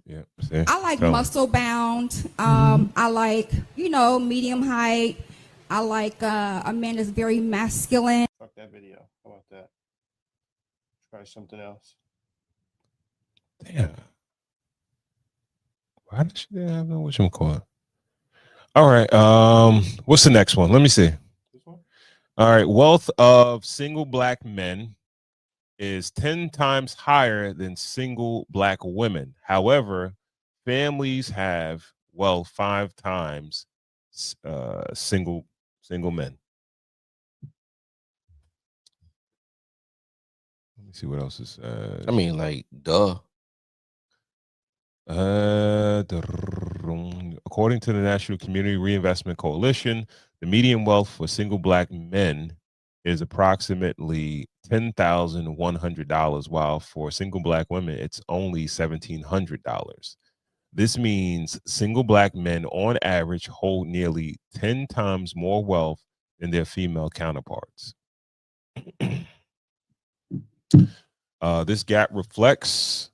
Yeah. See? I like Tell 'em. muscle bound. I like, medium height. I like a man that's very masculine. Fuck that video. How about that? Try something else. Damn. Why does she have no whatchamacallit? All right. What's the next one? Let me see. This one? All right. Wealth of single black men is 10 times higher than single black women. However, families have wealth 5 times single men. Let me see what else it says. I mean, like, duh. According to the National Community Reinvestment Coalition, the median wealth for single black men is approximately $10,100, while for single black women, it's only $1,700. This means single black men, on average, hold nearly 10 times more wealth than their female counterparts. This gap reflects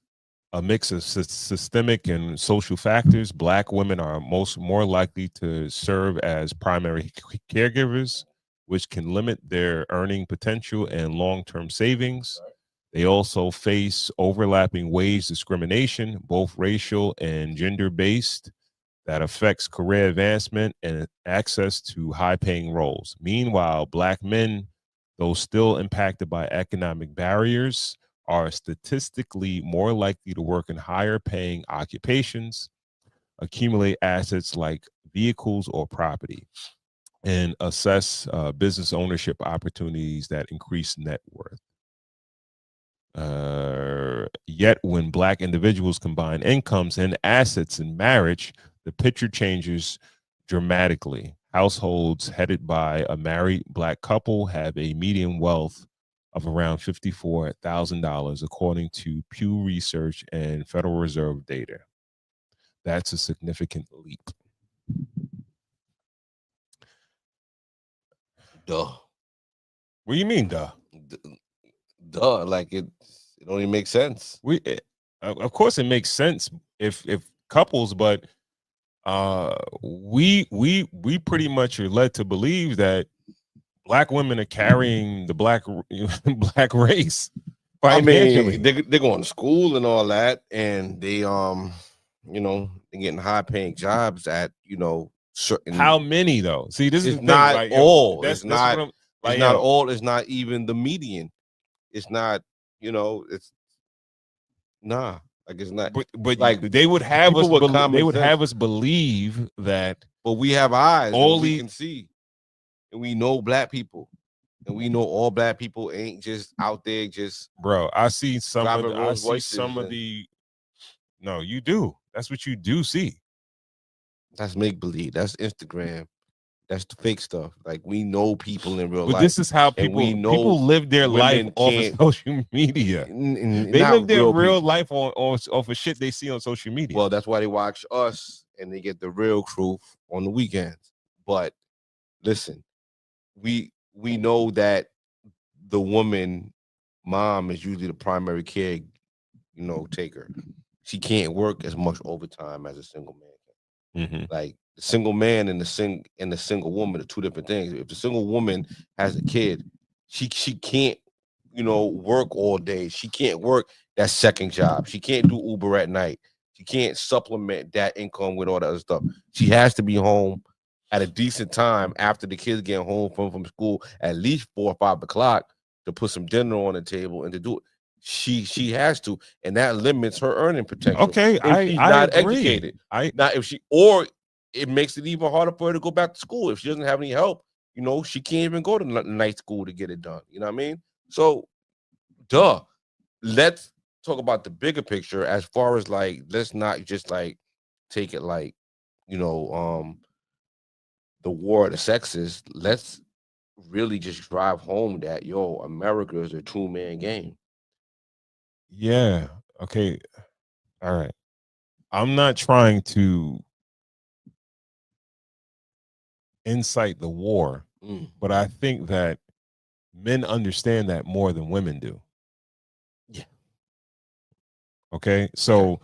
a mix of systemic and social factors. Black women are more likely to serve as primary caregivers, which can limit their earning potential and long-term savings. They also face overlapping wage discrimination, both racial and gender-based, that affects career advancement and access to high-paying roles. Meanwhile, Black men, though still impacted by economic barriers, are statistically more likely to work in higher paying occupations, accumulate assets like vehicles or property, and assess business ownership opportunities that increase net worth. Yet when Black individuals combine incomes and assets in marriage, the picture changes dramatically. Households headed by a married Black couple have a median wealth of around $54,000, according to Pew Research and Federal Reserve data. That's a significant leap. Duh. What do you mean, duh? Duh. Like, it only makes sense. Of course, it makes sense if couples, but we pretty much are led to believe that Black women are carrying the black race. I mean, they're going to school and all that, and they they're getting high paying jobs at certain. How many though? See, this is it's not like, all. It's not. What it's not all. It's not even the median. It's not. It's nah. Like, it's not. But like, they would have us. They would sense. have us believe that. But we have eyes. All we can see, and we know Black people, and we know all Black people ain't just out there just. Bro, I see some of the. No, you do. That's what you do see. That's make believe. That's Instagram. That's the fake stuff. Like, we know people in real life. But this is how people live their life off of social media. They live their real life off of shit they see on social media. Well, that's why they watch us and they get the real truth on the weekends. But listen, we know that the woman mom is usually the primary care, taker. She can't work as much overtime as a single man can. Mm-hmm. Like, the single man and the single woman are two different things. If the single woman has a kid, she can't, work all day. She can't work that second job. She can't do Uber at night. She can't supplement that income with all that other stuff. She has to be home at a decent time after the kids get home from school, at least 4 or 5 o'clock, to put some dinner on the table and to do it. She has to, and that limits her earning potential. Okay, she's not educated. It makes it even harder for her to go back to school. If she doesn't have any help, she can't even go to night school to get it done. You know what I mean? So, let's talk about the bigger picture as far as, like, let's not just, like, take it like, the war of the sexes. Let's really just drive home that, America is a 2-man game. Yeah. Okay. All right. I'm not trying to incite the war, but I think that men understand that more than women do. Yeah. Okay. So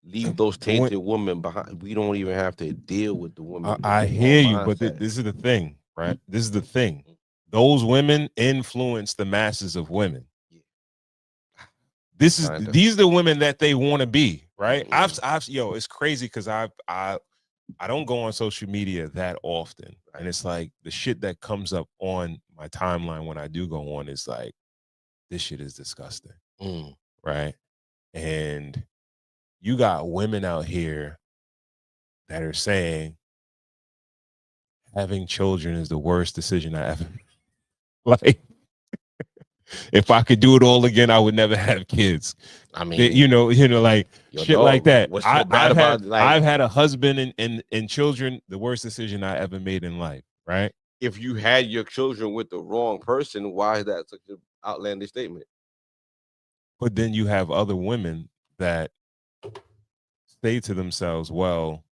leave those tainted women behind. We don't even have to deal with the women. I hear you, but this is the thing, right? This is the thing. Those women influence the masses of women. These are the women that they want to be, right? I've it's crazy because I don't go on social media that often, and it's like the shit that comes up on my timeline when I do go on is like, this shit is disgusting, right? And you got women out here that are saying having children is the worst decision I ever like. If I could do it all again, I would never have kids. I mean, like shit like that. What's so bad about I've had a husband and children, the worst decision I ever made in life, right? If you had your children with the wrong person, why is that such an outlandish statement? But then you have other women that say to themselves, well,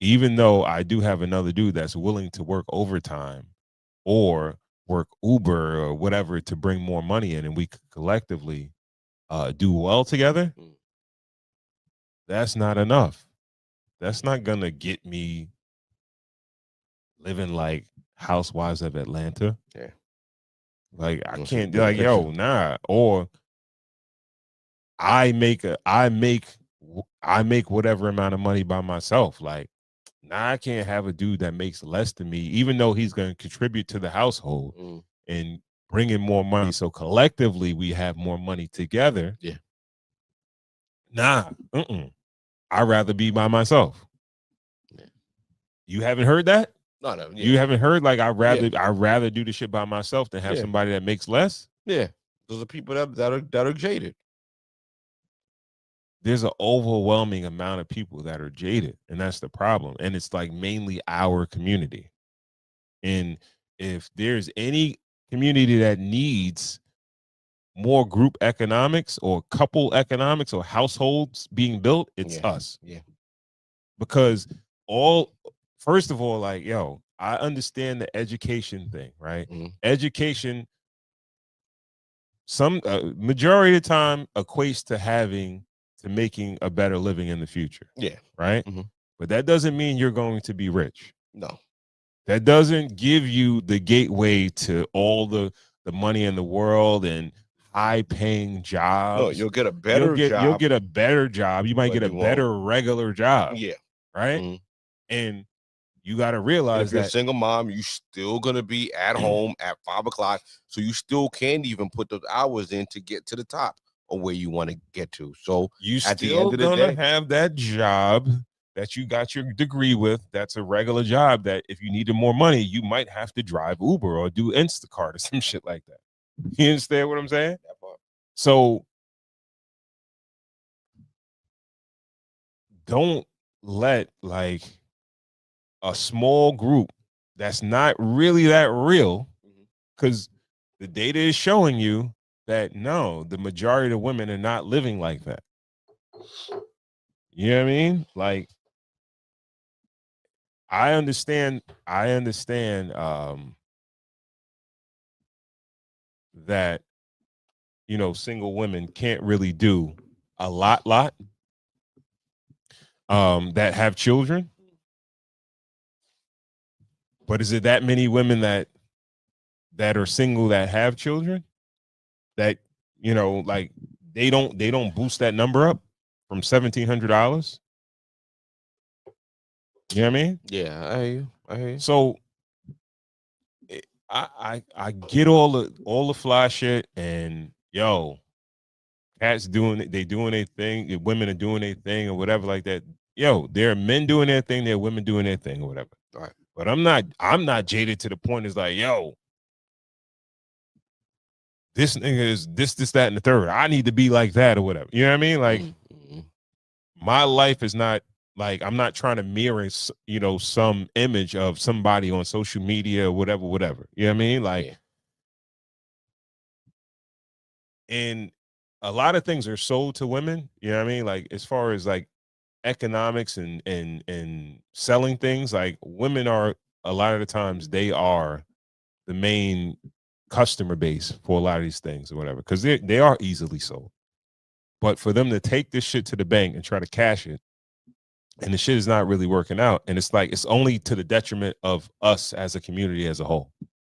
even though I do have another dude that's willing to work overtime or work Uber or whatever to bring more money in, and we could collectively do well together, that's not enough. That's not gonna get me living like Housewives of Atlanta. Yeah. Like I can't be like, yo, nah. Or I make whatever amount of money by myself. Like, nah, I can't have a dude that makes less than me, even though he's going to contribute to the household and bring in more money. So collectively, we have more money together. Yeah. Nah, I'd rather be by myself. Yeah. You haven't heard that? No. Yeah. You haven't heard like I'd rather do the shit by myself than have somebody that makes less. Yeah, those are people that are jaded. There's an overwhelming amount of people that are jaded, and that's the problem. And it's like mainly our community. And if there's any community that needs more group economics or couple economics or households being built, it's us. Yeah. Because first of all, like, yo, I understand the education thing, right? Education, some majority of the time equates to making a better living in the future. Yeah. Right. But that doesn't mean you're going to be rich. No. That doesn't give you the gateway to all the money in the world and high paying jobs. No, you'll get a better job. You'll get a better job. You might get a better regular job. Yeah. Right. And you got to realize if you're a single mom, you still going to be at home at 5 o'clock. So you still can't even put those hours in to get to the top of where you want to get to. So you still gonna have that job that you got your degree with. That's a regular job that if you needed more money, you might have to drive Uber or do Instacart or some shit like that. You understand what I'm saying? So don't let like a small group that's not really that real, because the data is showing you that no, the majority of the women are not living like that. You know what I mean? Like, I understand that, single women can't really do a lot that have children. But is it that many women that are single that have children? That like they don't boost that number up from $1,700. You know what I mean? Yeah, I hear you. So I get all the fly shit, and cats doing it, they doing their thing, women are doing their thing or whatever like that. There are men doing their thing, there are women doing their thing or whatever. All right. But I'm not jaded to the point is like, this nigga is this, that, and the third. I need to be like that or whatever. You know what I mean? Like, my life is not like, I'm not trying to mirror, some image of somebody on social media or whatever. You know what I mean? Like, and a lot of things are sold to women. You know what I mean? Like, as far as like economics and selling things, like women are, a lot of the times they are the main customer base for a lot of these things or whatever, because they are easily sold. But for them to take this shit to the bank and try to cash it, and the shit is not really working out, and it's like it's only to the detriment of us as a community as a whole.